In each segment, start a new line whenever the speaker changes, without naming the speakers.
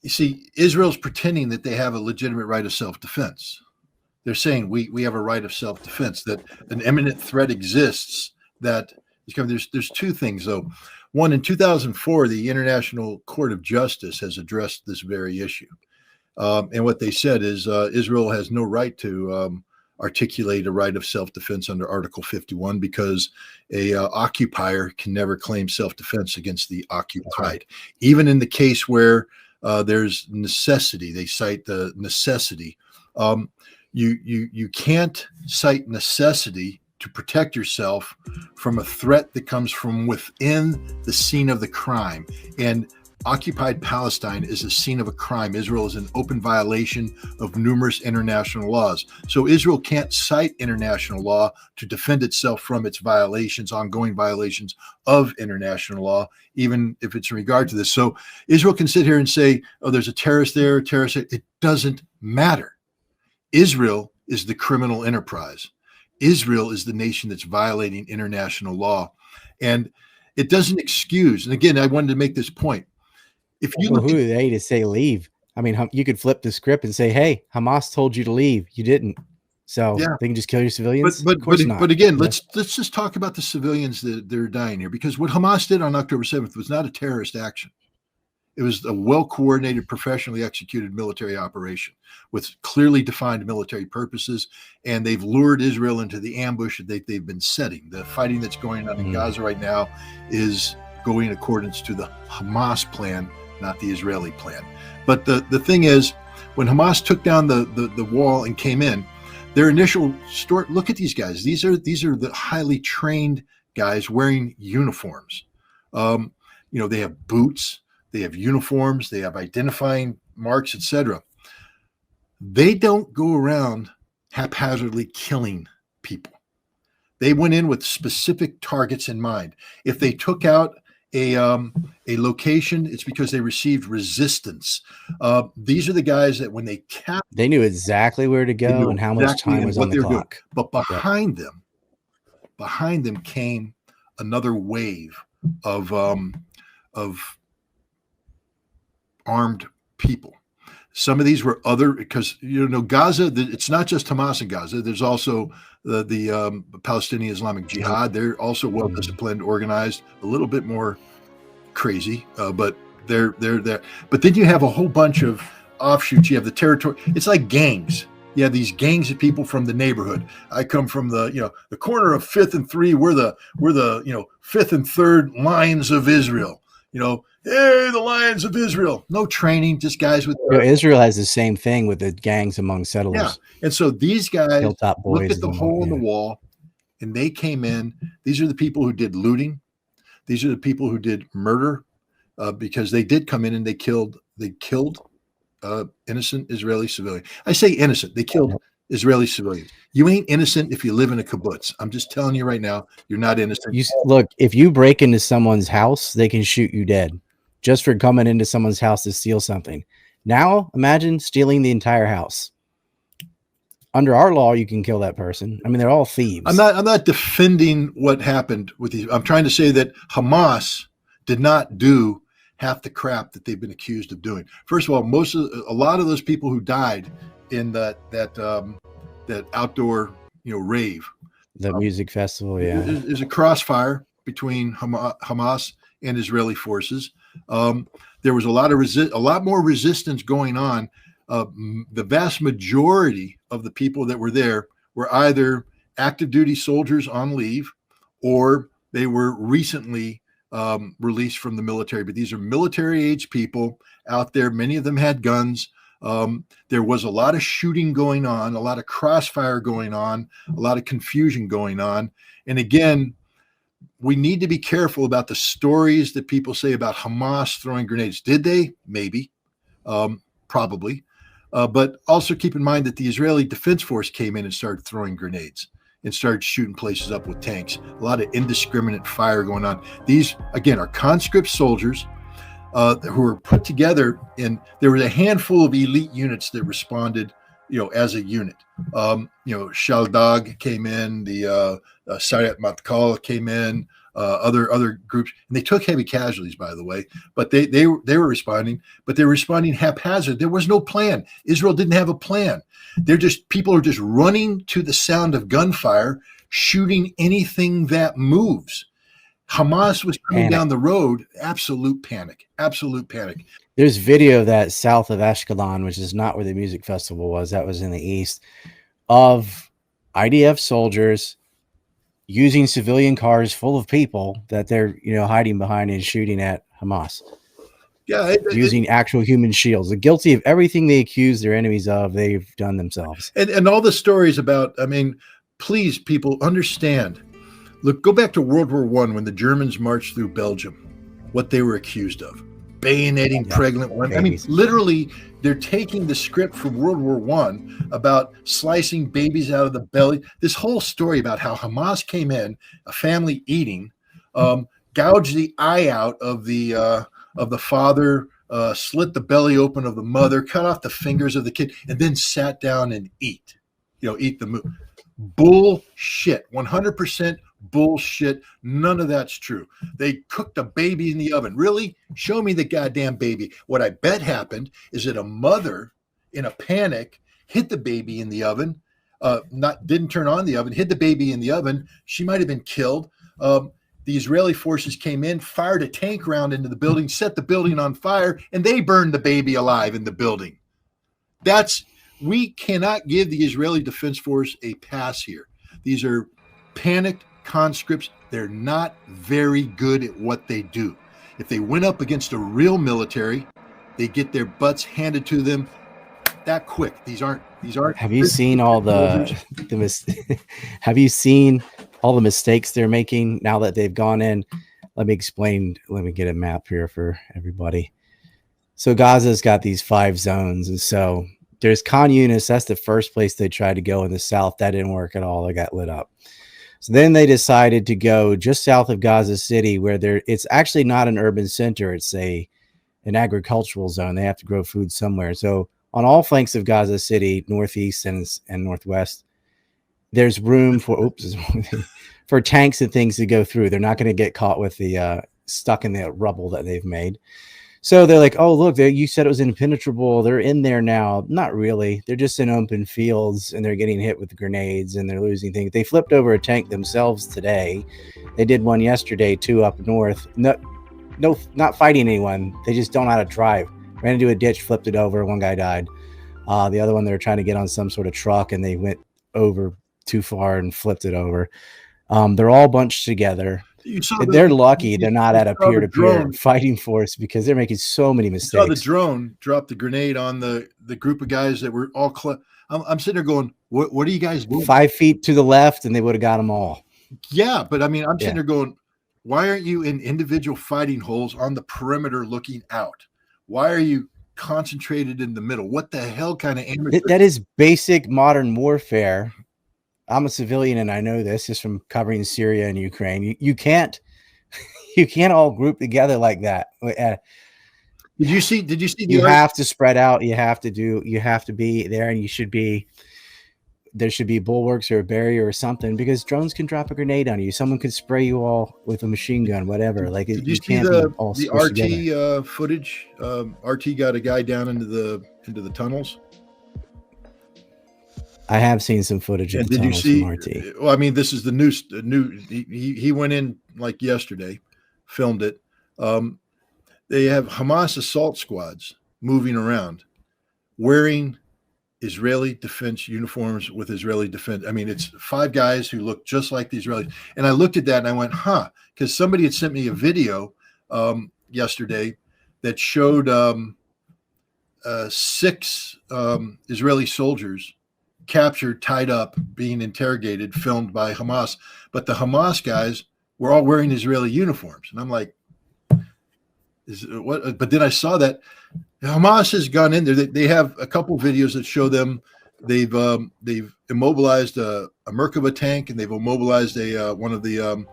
You see, Israel's pretending that they have a legitimate right of self-defense. They're saying we have a right of self-defense, that an imminent threat exists that is coming. There's two things, though. One, in 2004, the International Court of Justice has addressed this very issue. And what they said is Israel has no right to articulate a right of self-defense under Article 51 because a occupier can never claim self-defense against the occupied. Right. Even in the case where there's necessity, they cite the necessity. You can't cite necessity to protect yourself from a threat that comes from within the scene of the crime. And occupied Palestine is a scene of a crime. Israel is an open violation of numerous international laws. So Israel can't cite international law to defend itself from its violations, ongoing violations of international law, even if it's in regard to this. So Israel can sit here and say, oh, there's a terrorist there, a terrorist there. It doesn't matter. Israel is the criminal enterprise. Israel is the nation that's violating international law. And it doesn't excuse, and again, I wanted to make this point. If you
who are they to say leave? I mean, you could flip the script and say, hey, Hamas told you to leave. You didn't. So they can just kill your civilians?
But again, let's just talk about the civilians that are dying here, because what Hamas did on October 7th was not a terrorist action. It was a well-coordinated, professionally executed military operation with clearly defined military purposes, and they've lured Israel into the ambush that they've been setting. The fighting that's going on in Gaza right now is going in accordance to the Hamas plan, not the Israeli plan. But the thing is, when Hamas took down the wall and came in, their initial story, look at these guys. These are the highly trained guys wearing uniforms. They have boots, they have uniforms, they have identifying marks, etc. They don't go around haphazardly killing people. They went in with specific targets in mind. If they took out a location, it's because they received resistance. These are the guys that when they
they knew exactly where to go and how much time was on the clock.
But behind them came another wave of armed people. Some of these were because Gaza, it's not just Hamas in Gaza. There's also the Palestinian Islamic Jihad. They're also well disciplined, organized, a little bit more crazy, but they're there. But then you have a whole bunch of offshoots. You have the territory. It's like gangs. You have these gangs of people from the neighborhood. I come from the corner of 5th and 3. We're the 5th and 3rd Lions of Israel. Hey, the Lions of Israel. No training, just guys with.
Israel has the same thing with the gangs among settlers.
Yeah, and so these guys looked at the hole in the wall, and they came in. These are the people who did looting. These are the people who did murder, because they did come in and they killed innocent Israeli civilians. I say innocent. They killed Israeli civilians. You ain't innocent if you live in a kibbutz. I'm just telling you right now, you're not innocent.
Look, if you break into someone's house, they can shoot you dead just for coming into someone's house to steal something. Now, imagine stealing the entire house. Under our law, you can kill that person. I mean, they're all thieves.
I'm not defending what happened with these. I'm trying to say that Hamas did not do half the crap that they've been accused of doing. First of all, a lot of those people who died in that outdoor rave,
the music festival,
is a crossfire between Hamas and Israeli forces. There was a lot more resistance going on. The vast majority of the people that were there were either active duty soldiers on leave, or they were recently released from the military. But these are military age people out there. Many of them had guns. There was a lot of shooting going on, a lot of crossfire going on, a lot of confusion going on. And again, we need to be careful about the stories that people say about Hamas throwing grenades. Did they? Maybe. Probably. But also keep in mind that the Israeli Defense Force came in and started throwing grenades and started shooting places up with tanks. A lot of indiscriminate fire going on. These, again, are conscript soldiers who were put together, and there was a handful of elite units that responded, as a unit. Shaldag came in, the Sayat Matkal came in, other groups, and they took heavy casualties, by the way. But they were responding, but they were responding haphazard. There was no plan. Israel didn't have a plan. People are just running to the sound of gunfire, shooting anything that moves. Hamas was coming down the road. Absolute panic. Absolute panic.
There's video of that south of Ashkelon, which is not where the music festival was. That was in the east, of IDF soldiers using civilian cars full of people that they're hiding behind and shooting at Hamas.
Yeah,
using actual human shields. They're guilty of everything they accuse their enemies of. They've done themselves.
And all the stories about. I mean, please, people, understand. Look, go back to World War I when the Germans marched through Belgium, what they were accused of. Bayoneting pregnant women. I mean, literally, they're taking the script from World War I about slicing babies out of the belly. This whole story about how Hamas came in, a family eating, gouged the eye out of the father, slit the belly open of the mother, cut off the fingers of the kid, and then sat down and eat the meat. Bullshit. 100% bullshit. None of that's true. They cooked a baby in the oven. Really? Show me the goddamn baby. What I bet happened is that a mother in a panic hid the baby in the oven, didn't turn on the oven, hid the baby in the oven. She might have been killed. The Israeli forces came in, fired a tank round into the building, set the building on fire, and they burned the baby alive in the building. We cannot give the Israeli Defense Force a pass here. These are panicked conscripts. They're not very good at what they do. If they went up against a real military, they get their butts handed to them that quick. These aren't.
Have you seen all Have you seen all the mistakes they're making now that they've gone in? Let me explain. Let me get a map here for everybody. So Gaza's got these 5 zones, and so there's Khan Yunis. That's the first place they tried to go in the south. That didn't work at all. They got lit up. So then they decided to go just south of Gaza City, where it's actually not an urban center. It's an agricultural zone. They have to grow food somewhere. So on all flanks of Gaza City, northeast and northwest, there's room for for tanks and things to go through. They're not going to get caught with the stuck in the rubble that they've made. So they're like, oh, look, you said it was impenetrable. They're in there now. Not really. They're just in open fields, and they're getting hit with grenades, and they're losing things. They flipped over a tank themselves today. They did one yesterday, 2 up north. No, not fighting anyone. They just don't know how to drive. Ran into a ditch, flipped it over. One guy died. The other one, they were trying to get on some sort of truck, and they went over too far and flipped it over. They're all bunched together. They're lucky they're not at a peer-to-peer fighting force because they're making so many mistakes.
Saw the drone drop the grenade on the group of guys that were all. I'm sitting there going, "What are you guys doing?"
5 feet to the left, and they would have got them all.
Yeah, but I mean, I'm sitting there going, "Why aren't you in individual fighting holes on the perimeter looking out? Why are you concentrated in the middle? What the hell kind of amateur?"
That is basic modern warfare. I'm a civilian, and I know this just from covering Syria and Ukraine. You can't all group together like that.
Did you see?
You have to spread out. You have to be there, and there should be bulwarks or a barrier or something, because drones can drop a grenade on you. Someone could spray you all with a machine gun, whatever. Like,
did you see the RT footage? RT got a guy down into the tunnels.
I have seen some footage of the tunnels from RT.
Well, I mean, this is the new. He went in like yesterday, filmed it. They have Hamas assault squads moving around, wearing Israeli defense uniforms with Israeli defense. I mean, it's 5 guys who look just like the Israelis. And I looked at that and I went, huh, because somebody had sent me a video yesterday that showed 6 Israeli soldiers captured, tied up, being interrogated, filmed by Hamas. But the Hamas guys were all wearing Israeli uniforms. And I'm like, what? But then I saw that Hamas has gone in there. They have a couple videos that show them. They've immobilized a Merkava tank, and they've immobilized one of the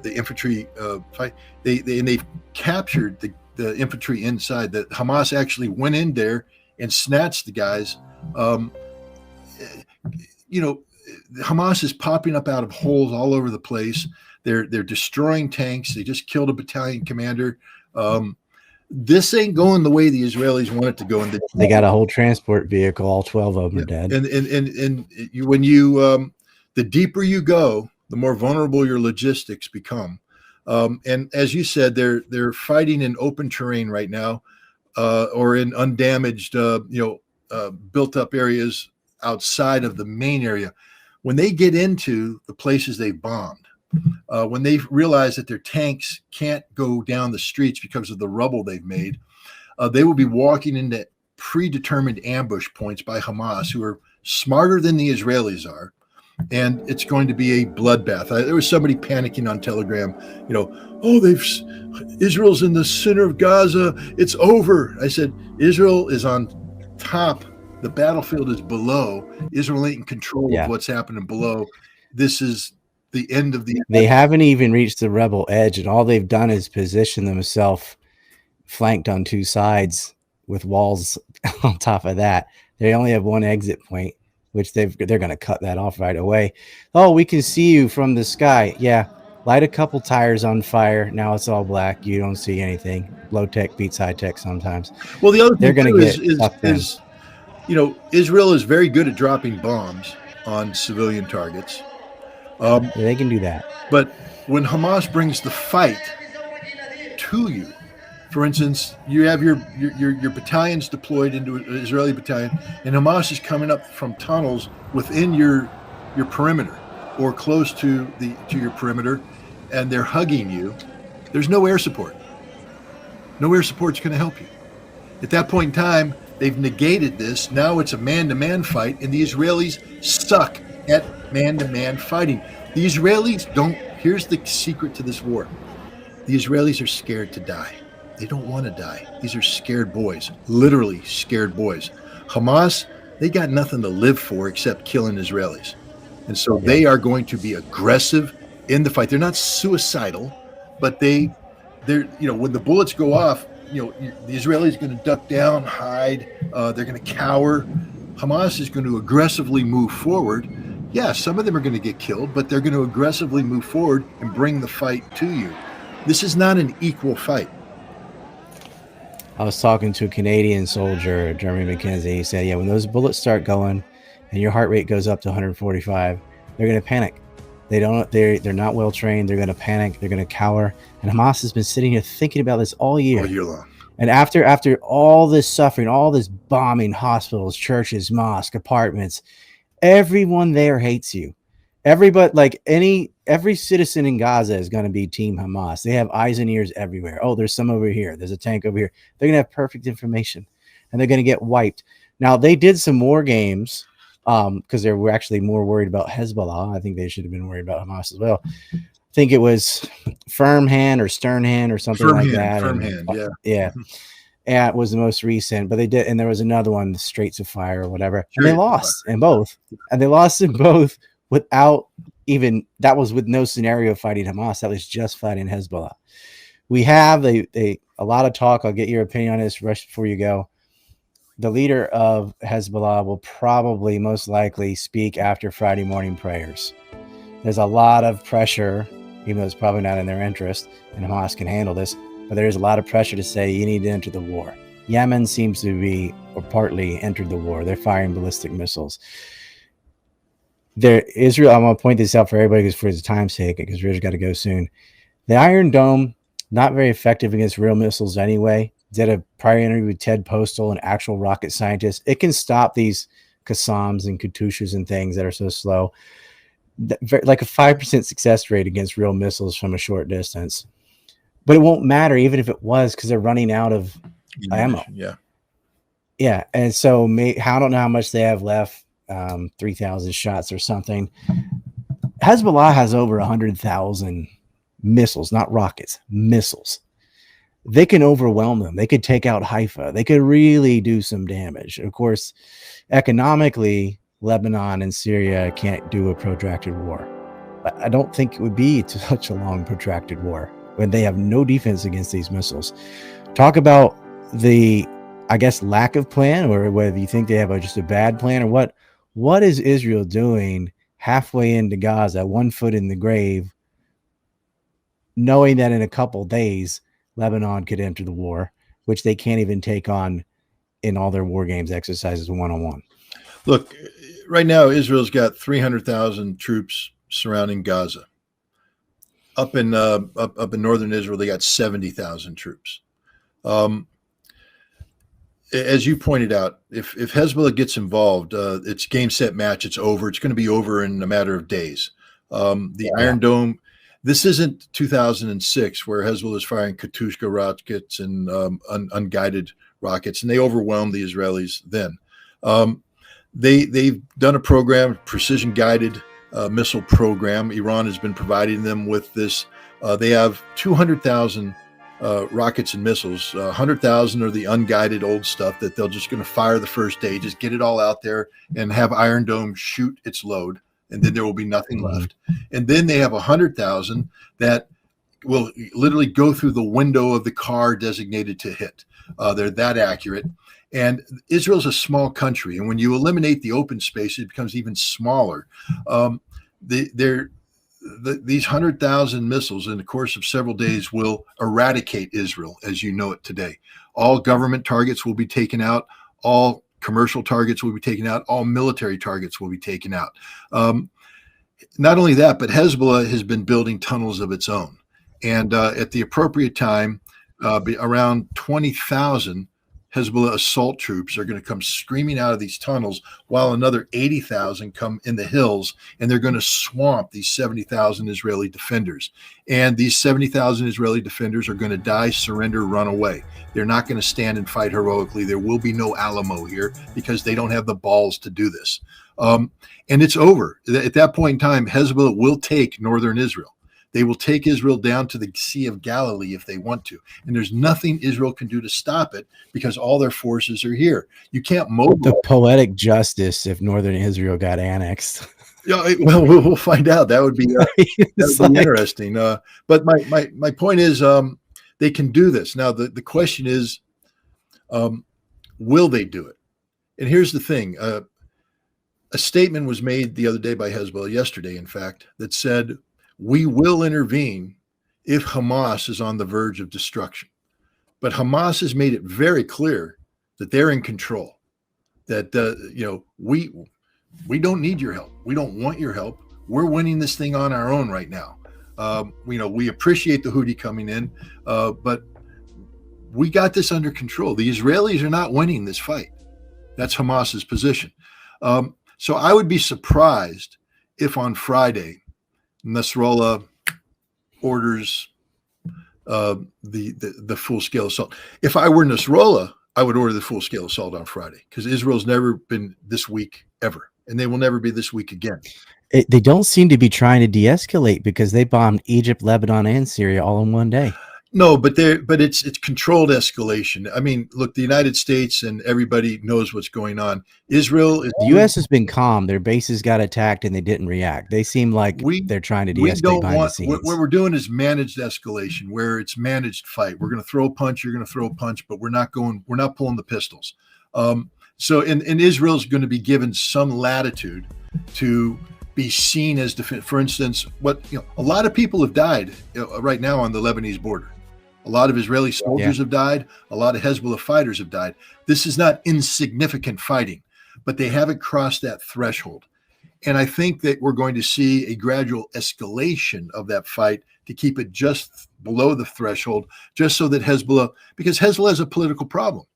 infantry fight. They've captured the infantry inside. That Hamas actually went in there and snatched the guys. Hamas is popping up out of holes all over the place. They're destroying tanks. They just killed a battalion commander. This ain't going the way the Israelis want it to go. And
they got a whole transport vehicle. All 12 of them are dead.
And when you the deeper you go, the more vulnerable your logistics become. And as you said, they're fighting in open terrain right now, or in undamaged, built up areas outside of the main area. When they get into the places they bombed, when they realize that their tanks can't go down the streets because of the rubble they've made, they will be walking into predetermined ambush points by Hamas, who are smarter than the Israelis are. And it's going to be a bloodbath. There was somebody panicking on Telegram, Israel's in the center of Gaza. It's over. I said, Israel is on top. The battlefield is below. Israel ain't in control of what's happening below. This is the end of the.
They haven't even reached the rebel edge, and all they've done is position themselves flanked on two sides with walls on top of that. They only have one exit point, which they're going to cut that off right away. Oh, we can see you from the sky. Yeah, light a couple tires on fire. Now it's all black. You don't see anything. Low tech beats high tech sometimes.
Well, the other
they're
thing
going to get
is Israel is very good at dropping bombs on civilian targets.
They can do that.
But when Hamas brings the fight to you, for instance, you have your battalions deployed into an Israeli battalion, and Hamas is coming up from tunnels within your perimeter or close to your perimeter, and they're hugging you. There's no air support. No air support's going to help you. At that point in time, they've negated this. Now it's a man-to-man fight, and the Israelis suck at man-to-man fighting. The Israelis don't. Here's the secret to this war. The Israelis are scared to die. They don't want to die. These are scared boys, literally scared boys. Hamas, they got nothing to live for except killing Israelis. And so they are going to be aggressive in the fight. They're not suicidal, but they're when the bullets go off, the Israelis are going to duck down, hide. They're going to cower. Hamas is going to aggressively move forward. Yeah, some of them are going to get killed, but they're going to aggressively move forward and bring the fight to you. This is not an equal fight.
I was talking to a Canadian soldier, Jeremy McKenzie. He said, when those bullets start going and your heart rate goes up to 145, they're going to panic. They're not well trained. They're going to panic. They're going to cower. And Hamas has been sitting here thinking about this all year
long.
And after all this suffering, all this bombing, hospitals, churches, mosques, apartments, everyone there hates you. Everybody, every citizen in Gaza is going to be Team Hamas. They have eyes and ears everywhere. Oh, there's some over here. There's a tank over here. They're going to have perfect information, and they're going to get wiped. Now, they did some more games because they were actually more worried about Hezbollah. I think they should have been worried about Hamas as well. I think it was Firm Hand or Stern Hand or something that.
Firm Hand, yeah.
Yeah. And it was the most recent, but they did, and there was another one, the Straits of Fire or whatever, and they lost in both. And they lost in both without even, that was with no scenario fighting Hamas. That was just fighting Hezbollah. We have a lot of talk. I'll get your opinion on this rush before you go. The leader of Hezbollah will probably most likely speak after Friday morning prayers. There's a lot of pressure, even though it's probably not in their interest, and Hamas can handle this, but there's a lot of pressure to say you need to enter the war. Yemen seems to be, or partly entered the war. They're firing ballistic missiles. Israel, I'm going to point this out for everybody because for his time's sake, because Ridge got to go soon. The Iron Dome, not very effective against real missiles anyway. Did a prior interview with Ted Postal, an actual rocket scientist. It can stop these Qassams and Katyushas and things that are so slow. Like a 5% success rate against real missiles from a short distance. But it won't matter even if it was, because they're running out of ammo. Yeah. And so I don't know how much they have left. 3,000 shots or something. Hezbollah has over 100,000 missiles, not rockets, missiles. They can overwhelm them. They could take out Haifa. They could really do some damage. Of course, economically, Lebanon and Syria can't do a protracted war. But I don't think it would be such a long, protracted war when they have no defense against these missiles. Talk about the, I guess, lack of plan, or whether you think they have just a bad plan, or what is Israel doing? halfway into Gaza, 1 foot in the grave, knowing that in a couple days Lebanon could enter the war, which they can't even take on in all their war games exercises one-on-one.
Look, right now Israel's got 300,000 troops surrounding Gaza. Up in northern Israel, they got 70,000 troops. As you pointed out, if Hezbollah gets involved, it's game, set, match. It's over. It's going to be over in a matter of days. Iron Dome. This isn't 2006 where Hezbollah is firing Katyusha rockets and unguided rockets, and they overwhelmed the Israelis then. They've done a program, precision guided missile program. Iran has been providing them with this. They have 200,000 rockets and missiles. 100,000 are the unguided old stuff that they're just going to fire the first day, just get it all out there and have Iron Dome shoot its load, and then there will be nothing left. And then they have 100,000 that will literally go through the window of the car designated to hit. They're that accurate. And Israel's a small country, and when you eliminate the open space, it becomes even smaller. These 100,000 missiles in the course of several days will eradicate Israel as you know it today. All government targets will be taken out. All commercial targets will be taken out. All military targets will be taken out. Not only that, but Hezbollah has been building tunnels of its own. And at the appropriate time, around 20,000 Hezbollah assault troops are going to come screaming out of these tunnels, while another 80,000 come in the hills, and they're going to swamp these 70,000 Israeli defenders. And these 70,000 Israeli defenders are going to die, surrender, run away. They're not going to stand and fight heroically. There will be no Alamo here because they don't have the balls to do this. And it's over. At that point in time, Hezbollah will take northern Israel. They will take Israel down to the Sea of Galilee if they want to. And there's nothing Israel can do to stop it because all their forces are here. You can't mobilize.
The poetic justice if northern Israel got annexed.
Yeah, well, we'll find out. That would be, interesting. But my point is they can do this. Now, the question is, will they do it? And here's the thing. A statement was made the other day by Hezbollah, yesterday, in fact, that said, we will intervene if Hamas is on the verge of destruction. But Hamas has made it very clear that they're in control, that, we don't need your help. We don't want your help. We're winning this thing on our own right now. We appreciate the Houthi coming in, but we got this under control. The Israelis are not winning this fight. That's Hamas's position. So I would be surprised if on Friday, Nasrallah orders the full-scale assault. If I were Nasrallah, I would order the full-scale assault on Friday because Israel's never been this weak ever, and they will never be this weak again.
They don't seem to be trying to de-escalate because they bombed Egypt, Lebanon, and Syria all in one day.
No, but it's controlled escalation. I mean, look, the United States and everybody knows what's going on. Israel is.
The U.S. has been calm. Their bases got attacked and they didn't react. They seem like they're trying to de-escalate behind the scenes.
What we're doing is managed escalation, where it's managed fight. We're going to throw a punch. You're going to throw a punch, but we're not pulling the pistols. So Israel's going to be given some latitude to be seen as defense. For instance, a lot of people have died right now on the Lebanese border. A lot of Israeli soldiers have died. A lot of Hezbollah fighters have died. This is not insignificant fighting, but they haven't crossed that threshold. And I think that we're going to see a gradual escalation of that fight to keep it just below the threshold, just so that because Hezbollah has a political problem.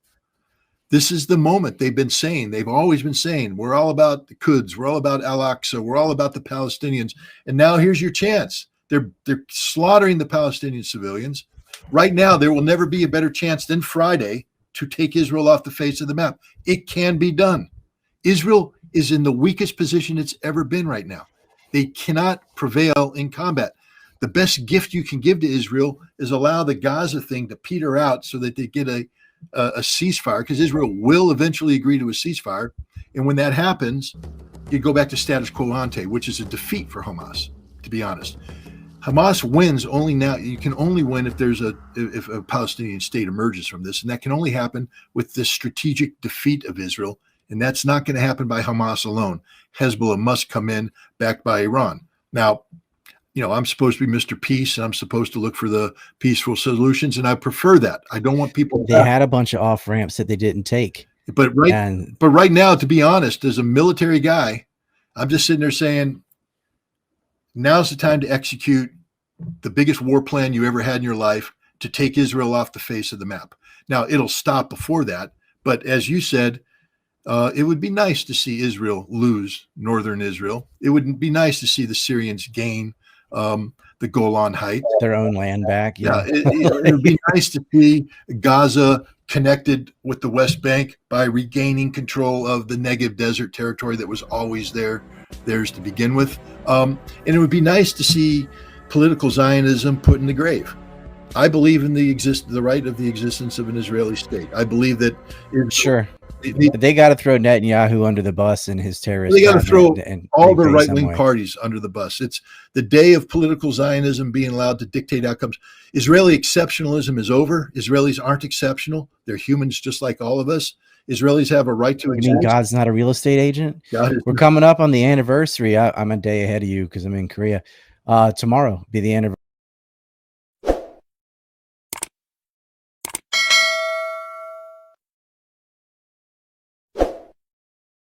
This is the moment they've always been saying, we're all about the Quds, we're all about Al-Aqsa, we're all about the Palestinians. And now here's your chance. They're slaughtering the Palestinian civilians. Right now, there will never be a better chance than Friday to take Israel off the face of the map. It can be done. Israel is in the weakest position it's ever been right now. They cannot prevail in combat. The best gift you can give to Israel is allow the Gaza thing to peter out so that they get a ceasefire, because Israel will eventually agree to a ceasefire. And when that happens, you go back to status quo ante, which is a defeat for Hamas, to be honest. Hamas wins only now. You can only win if a Palestinian state emerges from this, and that can only happen with the strategic defeat of Israel And that's not going to happen by Hamas alone. Hezbollah must come in, backed by Iran. Now, I'm supposed to be Mr. Peace, and I'm supposed to look for the peaceful solutions, and I prefer that. I don't want people.
They had a bunch of off ramps that they didn't take.
But right now, to be honest, as a military guy, I'm just sitting there saying, now's the time to execute the biggest war plan you ever had in your life to take Israel off the face of the map. Now, it'll stop before that, but as you said, it would be nice to see Israel lose northern Israel. It would be nice to see the Syrians gain the Golan Heights,
their own land back.
Yeah, it would be nice to see Gaza connected with the West Bank by regaining control of the Negev desert territory that was always theirs to begin with. And it would be nice to see political Zionism put in the grave. I believe in the right of the existence of an Israeli state. I believe that
sure. They got to throw Netanyahu under the bus and his terrorists.
They got to throw all the right-wing parties under the bus. It's the day of political Zionism being allowed to dictate outcomes. Israeli exceptionalism is over. Israelis aren't exceptional. They're humans just like all of us. Israelis have a right to exist.
You mean God's not a real estate agent? We're coming up on the anniversary. I'm a day ahead of you because I'm in Korea. Tomorrow be the anniversary.